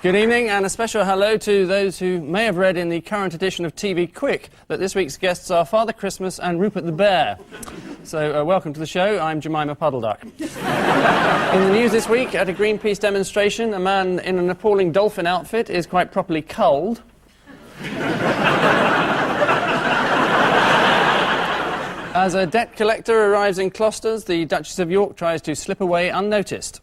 Good evening, and a special hello to those who may have read in the current edition of TV Quick that this week's guests are Father Christmas and Rupert the Bear. So, welcome to the show. I'm Jemima Puddleduck. In the news this week, at a Greenpeace demonstration, a man in an appalling dolphin outfit is quite properly culled. As a debt collector arrives in Closters, the Duchess of York tries to slip away unnoticed.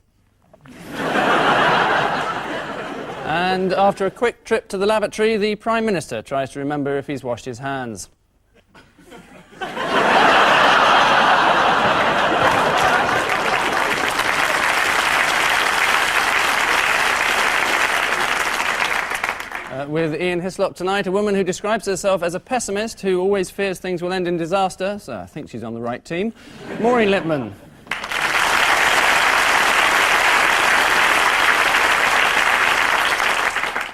And after a quick trip to the lavatory, the Prime Minister tries to remember if he's washed his hands. With Ian Hislop tonight, a woman who describes herself as a pessimist who always fears things will end in disaster, so I think she's on the right team, Maureen Lipman.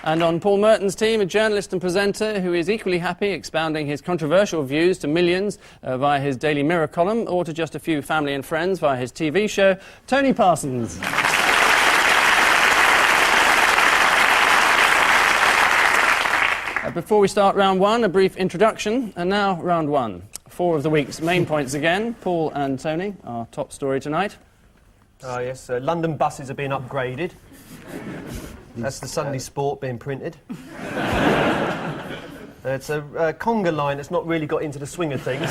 And on Paul Merton's team, a journalist and presenter who is equally happy expounding his controversial views to millions via his Daily Mirror column or to just a few family and friends via his TV show, Tony Parsons. Before we start round one, a brief introduction, and now round one. 4 of the week's main points again. Paul and Tony, our top story tonight. Yes, London buses are being upgraded. That's the Sunday Sport being printed. It's a conga line that's not really got into the swing of things.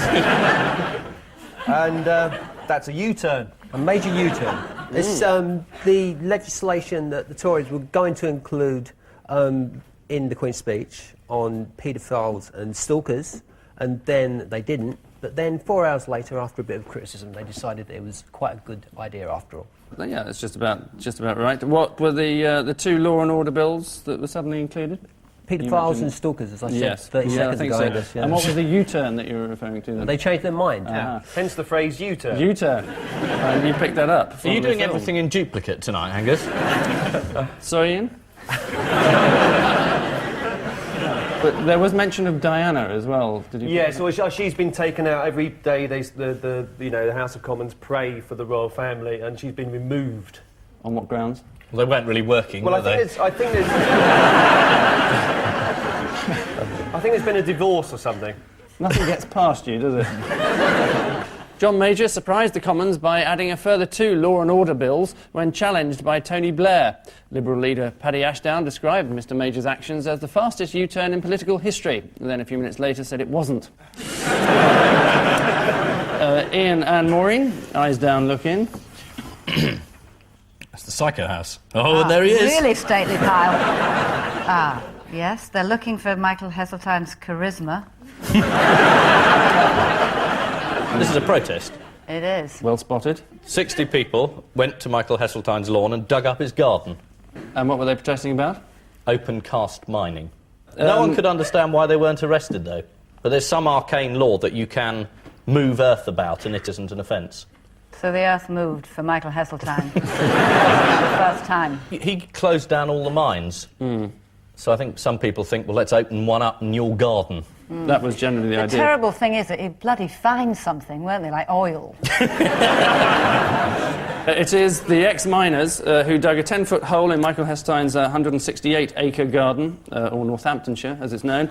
And that's a U-turn. A major U-turn. It's the legislation that the Tories were going to include in the Queen's speech on paedophiles and stalkers, and then they didn't. But then 4 hours later, after a bit of criticism, they decided it was quite a good idea after all. Yeah, that's just about right. What were the 2 law and order bills that were suddenly included? Paedophiles and stalkers, as I said, yes. 30 seconds ago. So. Angus, yeah. And what was the U-turn that you were referring to then? They changed their mind. Hence the phrase U-turn. U-turn. And you picked that up. Are you doing everything in duplicate tonight, Angus? Sorry, Ian? But there was mention of Diana as well. Did you? Yes, well, she's been taken out every day. The House of Commons pray for the royal family, and she's been removed. On what grounds? Well, they weren't really working, well, were they? I think there's been a divorce or something. Nothing gets past you, does it? John Major surprised the Commons by adding a further 2 law and order bills when challenged by Tony Blair. Liberal leader Paddy Ashdown described Mr Major's actions as the fastest U-turn in political history, and then a few minutes later said it wasn't. Ian and Maureen, eyes down, look in. That's the Psycho House. Oh, and there he is. Really stately pile. Yes, they're looking for Michael Heseltine's charisma. This is a protest. It is. Well spotted. 60 people went to Michael Heseltine's lawn and dug up his garden. And what were they protesting about? Open cast mining. No one could understand why they weren't arrested, though. But there's some arcane law that you can move earth about and it isn't an offence. So the earth moved for Michael Heseltine. For the first time. He closed down all the mines. So I think some people think, well, let's open one up in your garden. That was generally the idea. The terrible thing is that he'd bloody find something, weren't they, like oil? It is the ex-miners who dug a 10-foot hole in Michael Heseltine's 168-acre garden, or Northamptonshire, as it's known.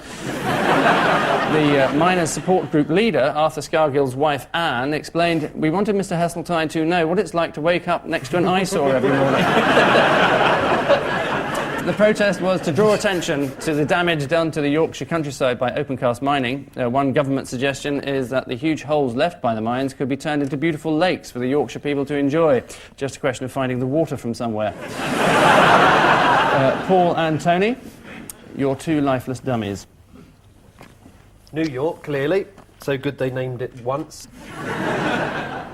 The miners' support group leader, Arthur Scargill's wife, Anne, explained, "We wanted Mr Heseltine to know what it's like to wake up next to an eyesore every morning." The protest was to draw attention to the damage done to the Yorkshire countryside by open-cast mining. One government suggestion is that the huge holes left by the mines could be turned into beautiful lakes for the Yorkshire people to enjoy. Just a question of finding the water from somewhere. Paul and Tony, your 2 lifeless dummies. New York, clearly. So good they named it once.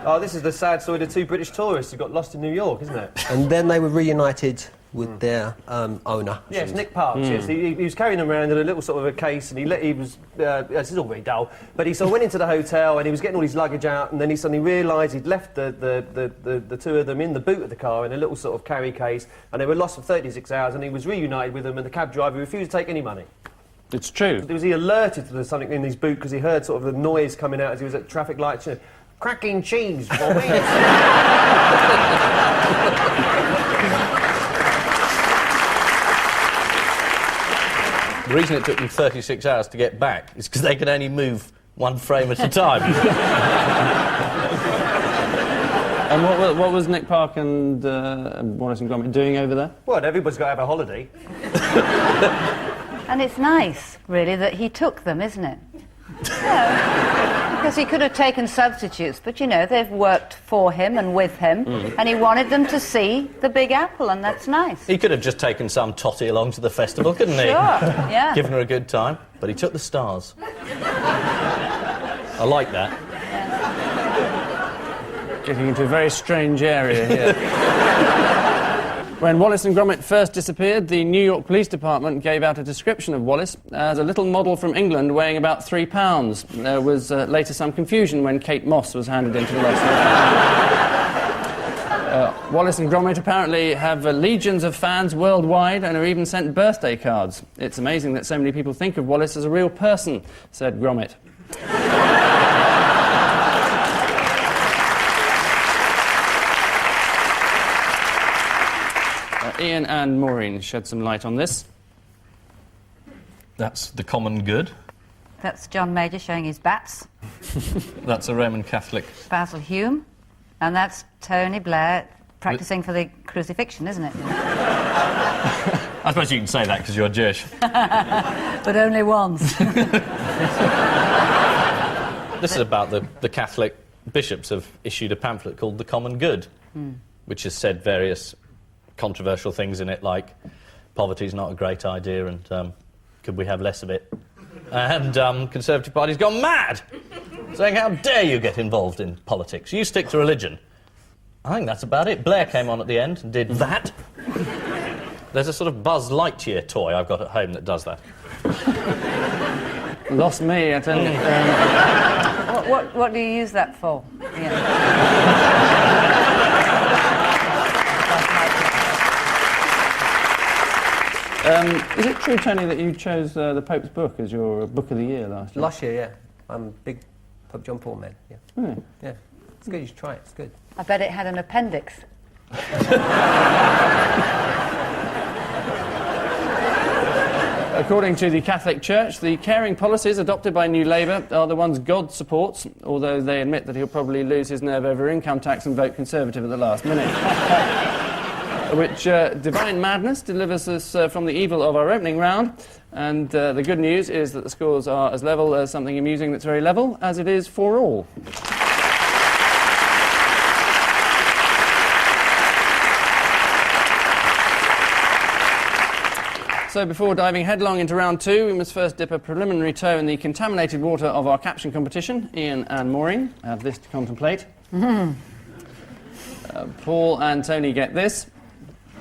Oh, this is the sad story of 2 British tourists who got lost in New York, isn't it? And then they were reunited with their owner. Yes, Nick Parks, yes. He was carrying them around in a little sort of a case, and he was... this is all very dull, but he sort of went into the hotel, and he was getting all his luggage out, and then he suddenly realised he'd left the 2 of them in the boot of the car in a little sort of carry case, and they were lost for 36 hours, and he was reunited with them, and the cab driver refused to take any money. It's true. Was he alerted to there something in his boot because he heard sort of the noise coming out as he was at traffic lights, you know, cracking cheese, Bobby. The reason it took them 36 hours to get back is because they could only move one frame at a time. And what was Nick Park and Wallace and Gromit doing over there? Well, everybody's got to have a holiday. And it's nice, really, that he took them, isn't it? Because he could have taken substitutes, but, you know, they've worked for him and with him, and he wanted them to see the Big Apple, and that's nice. He could have just taken some totty along to the festival, couldn't he? Sure, yeah. Given her a good time. But he took the stars. I like that. Getting into a very strange area here. When Wallace and Gromit first disappeared, the New York Police Department gave out a description of Wallace as a little model from England weighing about 3 pounds. There was later some confusion when Kate Moss was handed into the lost. Wallace and Gromit apparently have legions of fans worldwide and are even sent birthday cards. It's amazing that so many people think of Wallace as a real person, said Gromit. Ian and Maureen shed some light on this. That's the common good. That's John Major showing his bats. That's a Roman Catholic. Basil Hume. And that's Tony Blair practising for the crucifixion, isn't it? I suppose you can say that because you're Jewish. But only once. This is about the Catholic bishops have issued a pamphlet called The Common Good, which has said various controversial things in it, like poverty's not a great idea and could we have less of it? And Conservative Party's gone mad, saying how dare you get involved in politics, you stick to religion. I think that's about it. Blair came on at the end and did that. There's a sort of Buzz Lightyear toy I've got at home that does that. Lost me, I tell you. What do you use that for? Yeah. Is it true, Tony, that you chose the Pope's book as your book of the year last year? Last year, yeah. I'm a big Pope John Paul man, yeah. Yeah. It's good, you should try it, it's good. I bet it had an appendix. According to the Catholic Church, the caring policies adopted by New Labour are the ones God supports, although they admit that he'll probably lose his nerve over income tax and vote Conservative at the last minute. Which divine madness delivers us from the evil of our opening round. And the good news is that the scores are as level as something amusing that's very level, as it is for all. So before diving headlong into round two, we must first dip a preliminary toe in the contaminated water of our caption competition. Ian and Maureen have this to contemplate. Paul and Tony get this.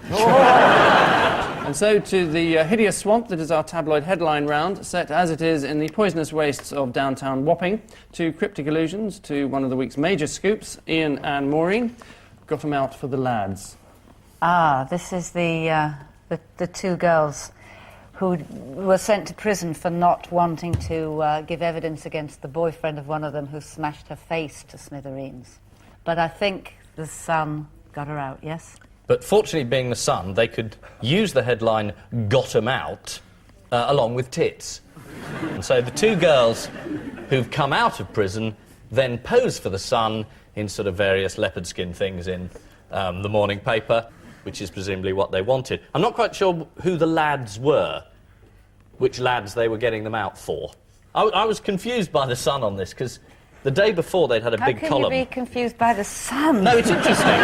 And so to the hideous swamp that is our tabloid headline round, set as it is in the poisonous wastes of downtown Wapping, to cryptic allusions to one of the week's major scoops. Ian and Maureen got 'em out for the lads. This is the two girls who were sent to prison for not wanting to give evidence against the boyfriend of one of them who smashed her face to smithereens. But I think the Sun got her out, yes? But fortunately, being the Sun, they could use the headline "Got 'em out" along with tits. And so the two girls who've come out of prison then pose for the Sun in sort of various leopard skin things in the morning paper, which is presumably what they wanted. I'm not quite sure who the lads were, which lads they were getting them out for. I was confused by the Sun on this, because the day before they'd had a big column. How can you be confused by the Sun? No, it's interesting.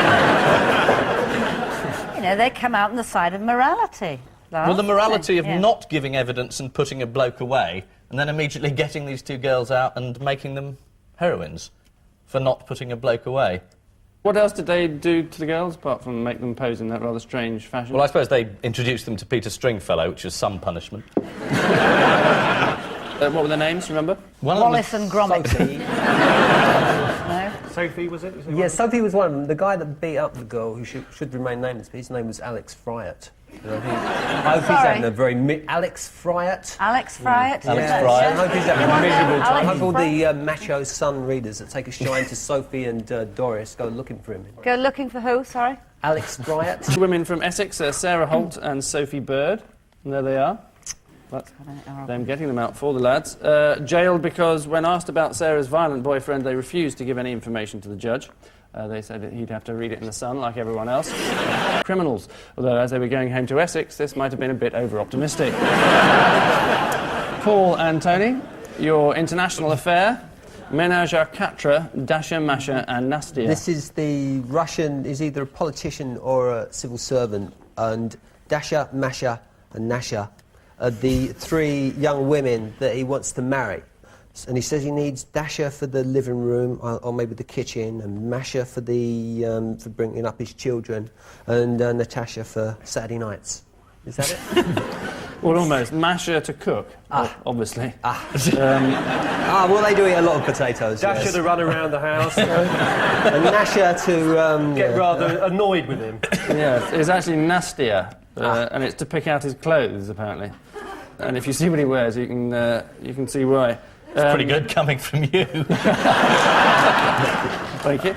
You know, they come out on the side of morality. Well, the morality of Yeah. not giving evidence and putting a bloke away, and then immediately getting these two girls out and making them heroines for not putting a bloke away. What else did they do to the girls, apart from make them pose in that rather strange fashion? Well, I suppose they introduced them to Peter Stringfellow, which was some punishment. What were their names, remember? Wallace and Gromit. Sophie. No? Sophie, was it? Yeah, Sophie was one of them. The guy that beat up the girl, who should remain nameless, but his name was Alex Fryatt. You know, I hope he's having a very... Alex Fryatt? Alex Fryatt? Alex Yeah, Fryatt. I hope he's having You a want miserable time. I Alex hope all Fryatt? the macho Sun readers that take a shine to Sophie and Doris go looking for him. Go looking for who, sorry? Alex Fryatt. Two women from Essex, Sarah Holt and Sophie Bird. And there they are. That's them getting them out for the lads. Jailed because when asked about Sarah's violent boyfriend, they refused to give any information to the judge. They said that he'd have to read it in the Sun like everyone else. Criminals. Although as they were going home to Essex, this might have been a bit over-optimistic. Paul and Tony, your international affair. Ménage à quatre, Dasha, Masha and Nastia. This is the Russian, is either a politician or a civil servant, and Dasha, Masha and Nasha are the 3 young women that he wants to marry. And he says he needs Dasha for the living room, or maybe the kitchen, and Masha for the for bringing up his children, and Natasha for Saturday nights. Is that it? Well, almost. Masha to cook, obviously. Well, they do eat a lot of potatoes. Dasha yes. to run around the house. And Nasha to... get rather annoyed with him. Yeah, it's actually Nastia, and it's to pick out his clothes, apparently. And if you see what he wears, you can see why. It's pretty good coming from you. Thank you.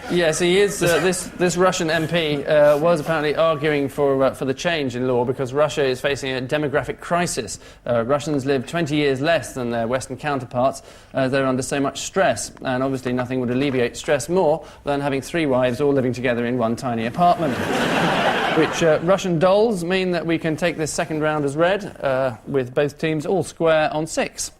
Yes, he is. This Russian MP was apparently arguing for the change in law because Russia is facing a demographic crisis. Russians live 20 years less than their Western counterparts. They're under so much stress, and obviously nothing would alleviate stress more than having 3 wives all living together in one tiny apartment. Which Russian dolls mean that we can take this second round as read, with both teams all square on 6.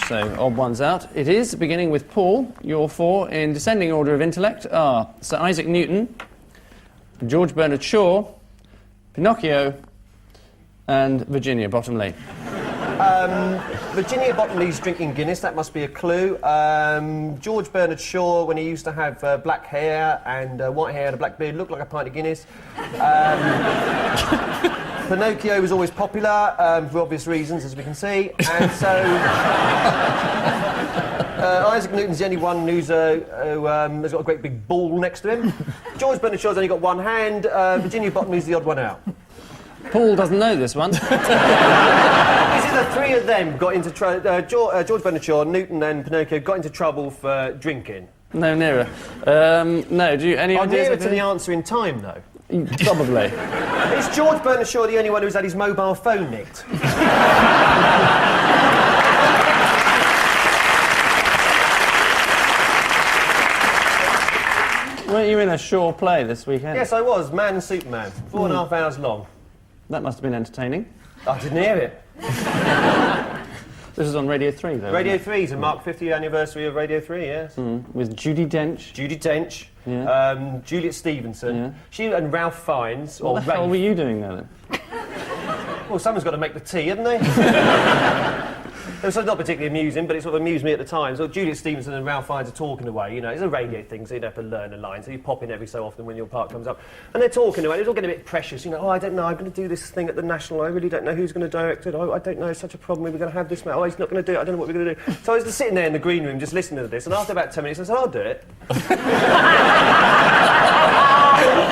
So, odd ones out. It is, beginning with Paul. Your 4, in descending order of intellect, are Sir Isaac Newton, George Bernard Shaw, Pinocchio, and Virginia Bottomley. Virginia Bottomley's drinking Guinness, that must be a clue. George Bernard Shaw, when he used to have black hair and white hair and a black beard, looked like a pint of Guinness. Pinocchio was always popular, for obvious reasons, as we can see, and so... Isaac Newton's the only one who has got a great big ball next to him. George Bernard Shaw's only got one hand. Virginia Bottomley's the odd one out. Paul doesn't know this one. Is it the 3 of them got into trouble? George Bernard Shaw, Newton and Pinocchio got into trouble for drinking? No, nearer. No, do you... Any I'm ideas? nearer to the answer in time, though. Probably. Is George Bernard Shaw the only one who's had his mobile phone nicked? Weren't you in a Shaw play this weekend? Yes, I was. Man and Superman. 4.5 hours long. That must have been entertaining. I didn't hear it. This is on Radio 3, though. Radio 3 to mark 50th anniversary of Radio 3, yes. With Judi Dench. Judi Dench, Yeah. Juliet Stevenson, Yeah. she and Ralph Fiennes, or What the hell Rafe. were you doing there, then? Well, someone's got to make the tea, haven't they? It was not particularly amusing, but it sort of amused me at the time. So Juliet Stevenson and Ralph Fiennes are talking away, you know, it's a radio thing, so you don't have to learn a line, so you pop in every so often when your part comes up. And they're talking away, it's all getting a bit precious, you know, oh, I don't know, I'm going to do this thing at the National, I really don't know who's going to direct it, oh, I don't know, it's such a problem, we're going to have this, oh, he's not going to do it, I don't know what we're going to do. So I was just sitting there in the green room just listening to this, and after about 10 minutes I said, I'll do it.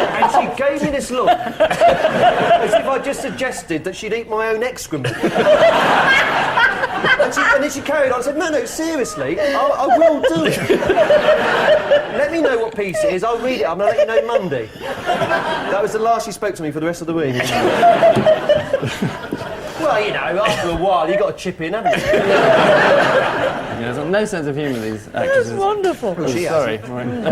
And she gave me this look, as if I'd just suggested that she'd eat my own excrement. And then she carried on and said, no, seriously, I will do it. Let me know what piece it is, I'll read it, I'm going to let you know Monday. That was the last she spoke to me for the rest of the week. Well, you know, after a while, you've got to chip in, haven't you? Yeah, there's no sense of humour, these actresses. That's wonderful. Oh, sorry, Maureen.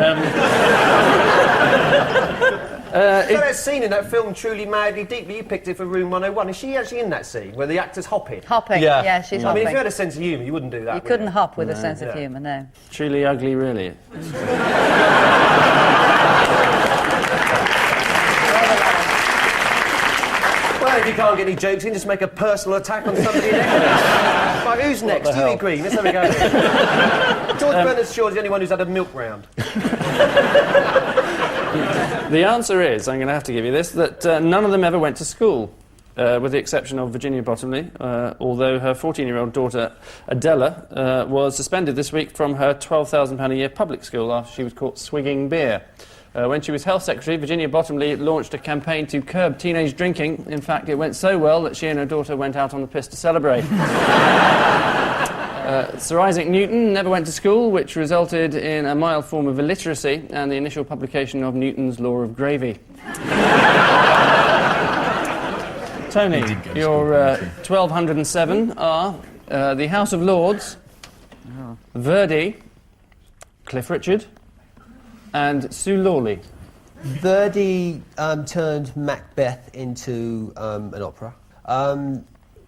So that scene in that film, Truly Madly Deeply, you picked it for Room 101. Is she actually in that scene, where the actor's hopping? Hopping, Yeah. yeah, she's I mean, hopping. if you had a sense of humour, you wouldn't do that, You would couldn't you? hop with a sense of Yeah. humour, no. Truly ugly, really. Well, if you can't get any jokes in, just make a personal attack on somebody next. Right, who's next? Huey Green, let's have a go. George Bernard Shaw's the only one who's had a milk round. The answer is, I'm going to have to give you this, that none of them ever went to school, with the exception of Virginia Bottomley, although her 14-year-old daughter, Adela, was suspended this week from her £12,000 a year public school after she was caught swigging beer. When she was Health Secretary, Virginia Bottomley launched a campaign to curb teenage drinking. In fact, it went so well that she and her daughter went out on the piss to celebrate. Sir Isaac Newton never went to school, which resulted in a mild form of illiteracy and the initial publication of Newton's Law of Gravy. Tony, your 1207 are the House of Lords, Verdi, Cliff Richard, and Sue Lawley. Verdi turned Macbeth into an opera.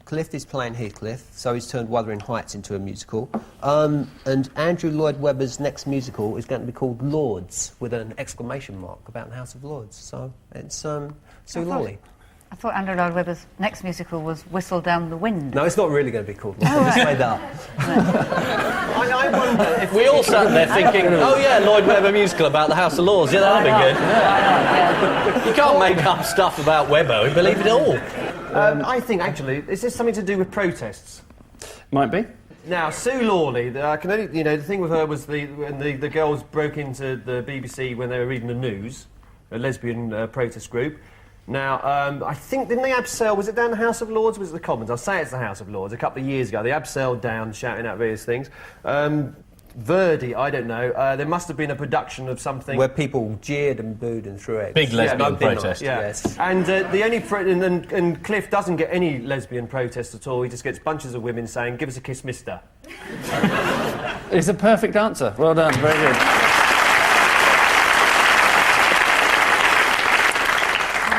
Cliff is playing Heathcliff, so he's turned Wuthering Heights into a musical. And Andrew Lloyd Webber's next musical is going to be called Lords, with an exclamation mark about the House of Lords. So it's Sue Lawley. I thought Andrew Lloyd Webber's next musical was Whistle Down the Wind. No, it's not really going to be called Lords. I just made that up. I wonder if We all sat there thinking, oh yeah, Lloyd Webber musical about the House of Lords. Yeah, that'd be good. Yeah. You can't make up stuff about Webber. We believe it all. I think, actually, is this something to do with protests? Might be. Now, Sue Lawley, I can only, the thing with her was when the girls broke into the BBC when they were reading the news, a lesbian protest group. Now, I think, didn't they abseil, was it down the House of Lords or was it the Commons? I'll say it's the House of Lords. A couple of years ago, they abseiled down, shouting out various things. Verdi, I don't know. There must have been a production of something... Where people jeered and booed and threw eggs. Big lesbian protest. Yeah. Yes. And the only and Cliff doesn't get any lesbian protest at all. He just gets bunches of women saying, "Give us a kiss, mister." It's a perfect answer. Well done. Very good.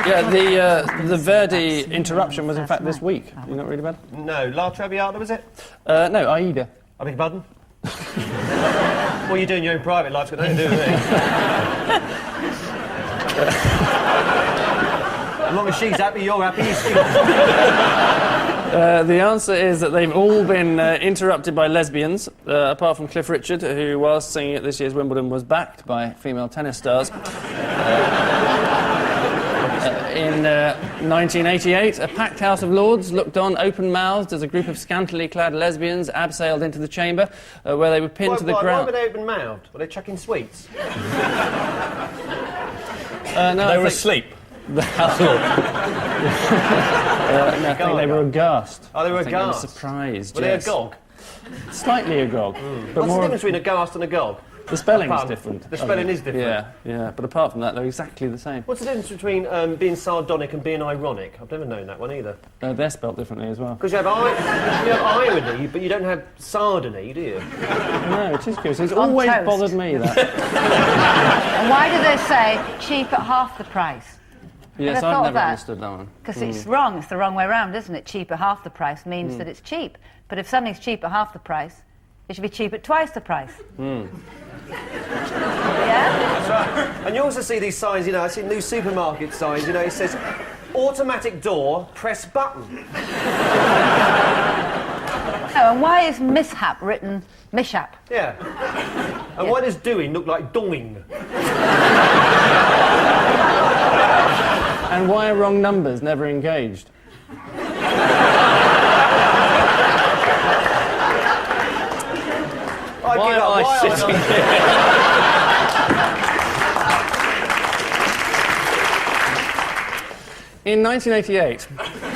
Yeah, the Verdi interruption was in fact this week. You not read about it? No, La Traviata, was it? No, Aida. I beg your pardon? What are you doing in your own private life? It's got nothing to do with me. As long as she's happy, you're happy. The answer is that they've all been interrupted by lesbians, apart from Cliff Richard, who, whilst singing at this year's Wimbledon, was backed by female tennis stars. In 1988, a packed House of Lords looked on open-mouthed as a group of scantily clad lesbians abseiled into the chamber, where they were pinned to the ground. Why were they open-mouthed? Were they chucking sweets? No, They were asleep. The House of Lords. I think they were aghast. Oh, they were I think aghast. They were surprised. Were yes. they agog? Slightly agog. But What's the more difference between a ghast and a gog? the spelling is Pardon? different. The spelling is different. Yeah. But apart from that, they're exactly the same. What's the difference between being sardonic and being ironic? I've never known that one either. They're spelt differently as well. Because you have irony, but you don't have sardony, do you? No, it is curious. It's On always toast. bothered me, that. And why do they say cheap at half the price? Yes, Ever I've thought never of that? understood that one. Because it's wrong. It's the wrong way around, isn't it? Cheap at half the price means that it's cheap. But if something's cheap at half the price, it should be cheap at twice the price. Yeah? And you also see these signs, I see new supermarket signs, it says, automatic door, press button. Oh, and why is mishap written mishap? Yeah. And why does doing look like doing? And why are wrong numbers never engaged? Why am I sitting here? In 1988,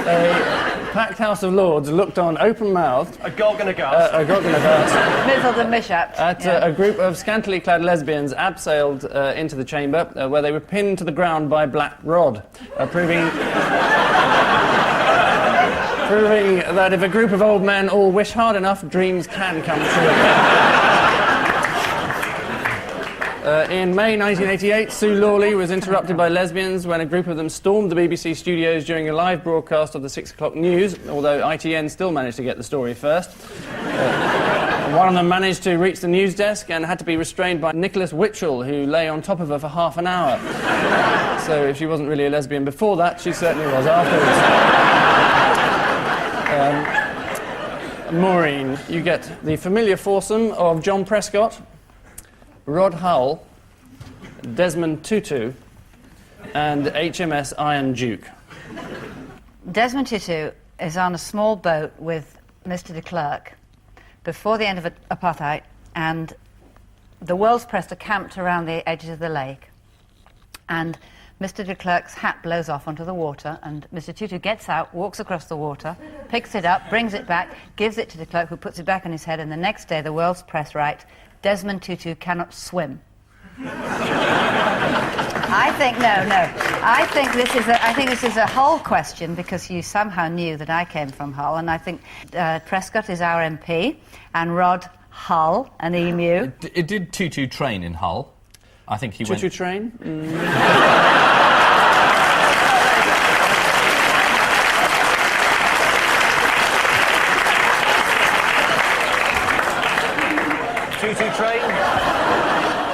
a packed House of Lords looked on open-mouthed, A gog and a ghast. a gog and a ghast, Mizzled and mishap. at a group of scantily clad lesbians abseiled into the chamber, where they were pinned to the ground by black rod, proving that if a group of old men all wish hard enough, dreams can come true. In May 1988, Sue Lawley was interrupted by lesbians when a group of them stormed the BBC studios during a live broadcast of the 6 o'clock news, although ITN still managed to get the story first. One of them managed to reach the news desk and had to be restrained by Nicholas Witchell, who lay on top of her for half an hour. So if she wasn't really a lesbian before that, she certainly was afterwards. Maureen, you get the familiar foursome of John Prescott, Rod Hull, Desmond Tutu, and HMS Iron Duke. Desmond Tutu is on a small boat with Mr. de Klerk before the end of apartheid, and the world's press are camped around the edges of the lake. And Mr. de Klerk's hat blows off onto the water, and Mr. Tutu gets out, walks across the water, picks it up, brings it back, gives it to de Klerk, who puts it back on his head, and the next day the world's press write, Desmond Tutu cannot swim. I think this is a Hull question, because you somehow knew that I came from Hull, and I think Prescott is our MP, and Rod Hull, an emu. It did Tutu train in Hull? I think he Tutu went... train? Tutu train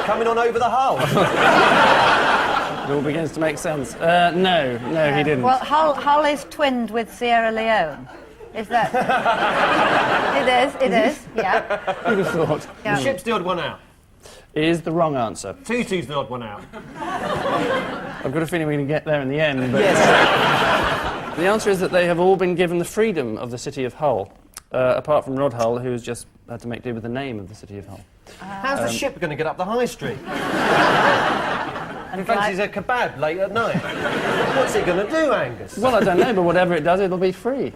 coming on over the Hull. It all begins to make sense. No, he didn't. Well, Hull is twinned with Sierra Leone. Is that... It is, yeah. Who'd have thought? Yeah. The ship's the odd one out. Is the wrong answer. Tutu's the odd one out. I've got a feeling we're going to get there in the end. But Yes. the answer is that they have all been given the freedom of the city of Hull, apart from Rod Hull, who's just had to make do with the name of the city of Hull. How's the ship going to get up the high street? And He fancies a kebab late at night. What's it going to do, Angus? Well, I don't know, but whatever it does, it'll be free.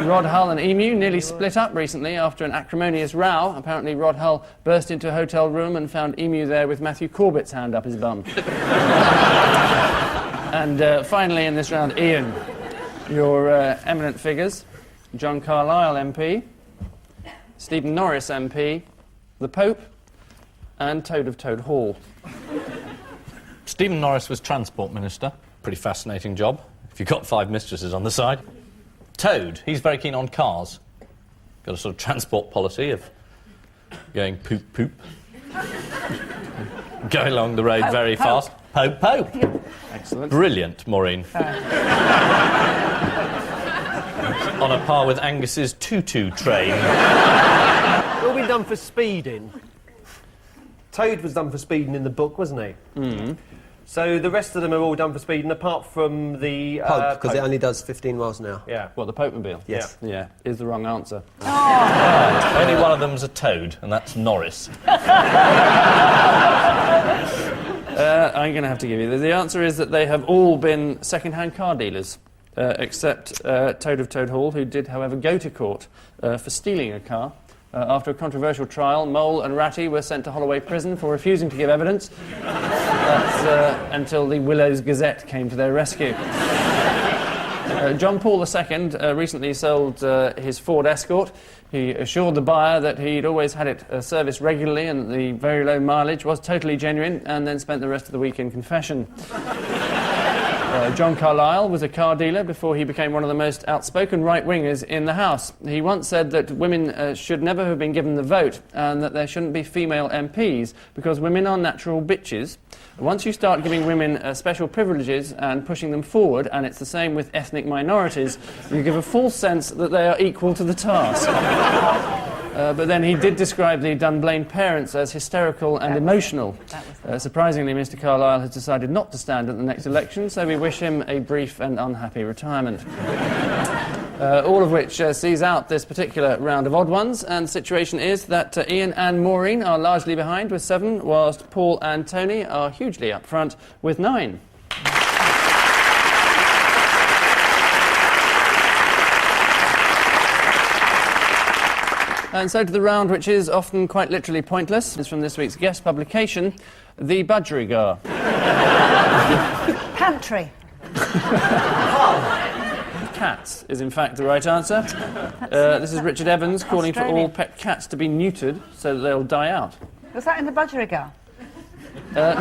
Rod Hull and Emu nearly split up recently after an acrimonious row. Apparently, Rod Hull burst into a hotel room and found Emu there with Matthew Corbett's hand up his bum. And finally, in this round, Ian, your eminent figures: John Carlyle MP, Stephen Norris MP, the Pope, and Toad of Toad Hall. Stephen Norris was Transport Minister. Pretty fascinating job, if you've got 5 mistresses on the side. Toad, he's very keen on cars. Got a sort of transport policy of going poop, poop. Going along the road Pope, very pope. fast. Pope, pope. Excellent. Brilliant, Maureen. On a par with Angus's Tutu train. All been done for speeding. Toad was done for speeding in the book, wasn't he? Mm. So the rest of them are all done for speeding, apart from the... Pope, because it Pope. only does 15 miles an hour. Yeah. What, the Pope-mobile? Yes. Yeah, is the wrong answer. Only one of them's a toad, and that's Norris. I'm going to have to give you the answer is that they have all been second-hand car dealers, except Toad of Toad Hall, who did, however, go to court for stealing a car. After a controversial trial, Mole and Ratty were sent to Holloway Prison for refusing to give evidence. That's until the Willows Gazette came to their rescue. John Paul II recently sold his Ford Escort. He assured the buyer that he'd always had it serviced regularly and that the very low mileage was totally genuine, and then spent the rest of the week in confession. John Carlyle was a car dealer before he became one of the most outspoken right-wingers in the House. He once said that women should never have been given the vote and that there shouldn't be female MPs because women are natural bitches. Once you start giving women special privileges and pushing them forward, and it's the same with ethnic minorities, you give a false sense that they are equal to the task. But then he did describe the Dunblane parents as hysterical and emotional. Surprisingly, Mr. Carlyle has decided not to stand at the next election, so we wish him a brief and unhappy retirement. All of which sees out this particular round of odd ones, and the situation is that Ian and Maureen are largely behind with 7, whilst Paul and Tony are hugely up front with 9. And so to the round which is often quite literally pointless. It's from this week's guest publication, The Budgerigar. Pantry. Cats is in fact the right answer. This is Richard Evans calling for all pet cats to be neutered so that they'll die out. Was that in the Budgerigar? No.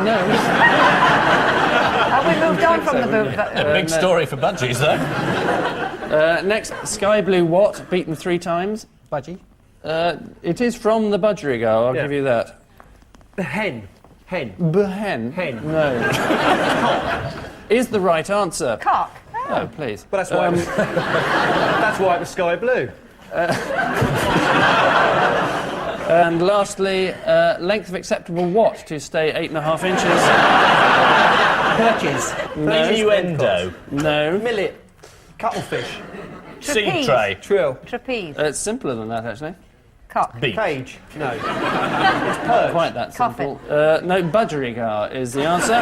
Have we moved on from the boot? A big story for budgies, though. Next, Sky Blue What, beaten 3 times. Budgie? It is from the Budgerigar, I'll Yeah. give you that. The hen. Hen. Behen? Hen. No. Is the right answer. Cock. Oh, please. But that's why, that's why it was sky blue. And lastly, length of acceptable what to stay 8.5 inches? Perches. No. Innuendo. No. Millet. Cuttlefish. Seed Trapeze. tray. Trill. Trapeze. It's simpler than that, actually. Cock. Beach. Cage. No. It's perch. Quite that Coffin. simple. No, budgerigar is the answer.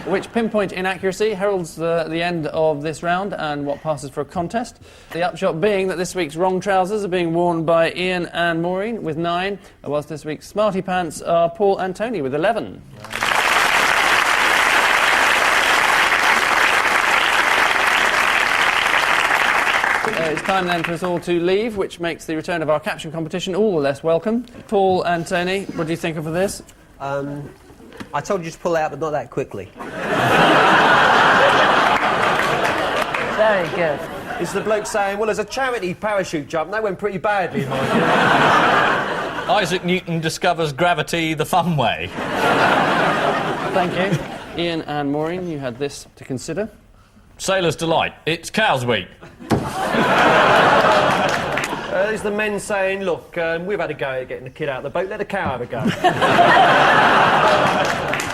Which pinpoint inaccuracy heralds the end of this round and what passes for a contest. The upshot being that this week's wrong trousers are being worn by Ian and Maureen with 9, whilst this week's smarty pants are Paul and Tony with 11. It's time then for us all to leave, which makes the return of our caption competition all the less welcome. Paul and Tony, what do you think of this? I told you to pull out, but not that quickly. Very good. It's the bloke saying, well, as a charity parachute jump, that went pretty badly in my view. Isaac Newton discovers gravity the fun way. Thank you. Ian and Maureen, you had this to consider. Sailor's delight. It's Cow's Week. There's the men saying, look, we've had a go at getting the kid out of the boat, let the cow have a go.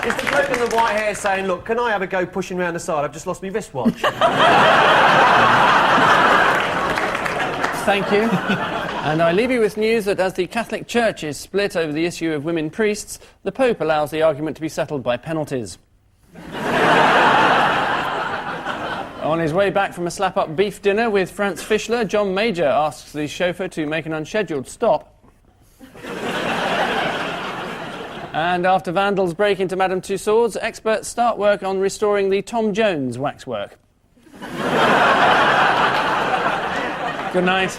It's the bloke in the white hair saying, look, can I have a go pushing round the side? I've just lost my wristwatch. Thank you. And I leave you with news that as the Catholic Church is split over the issue of women priests, the Pope allows the argument to be settled by penalties. On his way back from a slap-up beef dinner with Franz Fischler, John Major asks the chauffeur to make an unscheduled stop. And after vandals break into Madame Tussauds, experts start work on restoring the Tom Jones waxwork. Good night.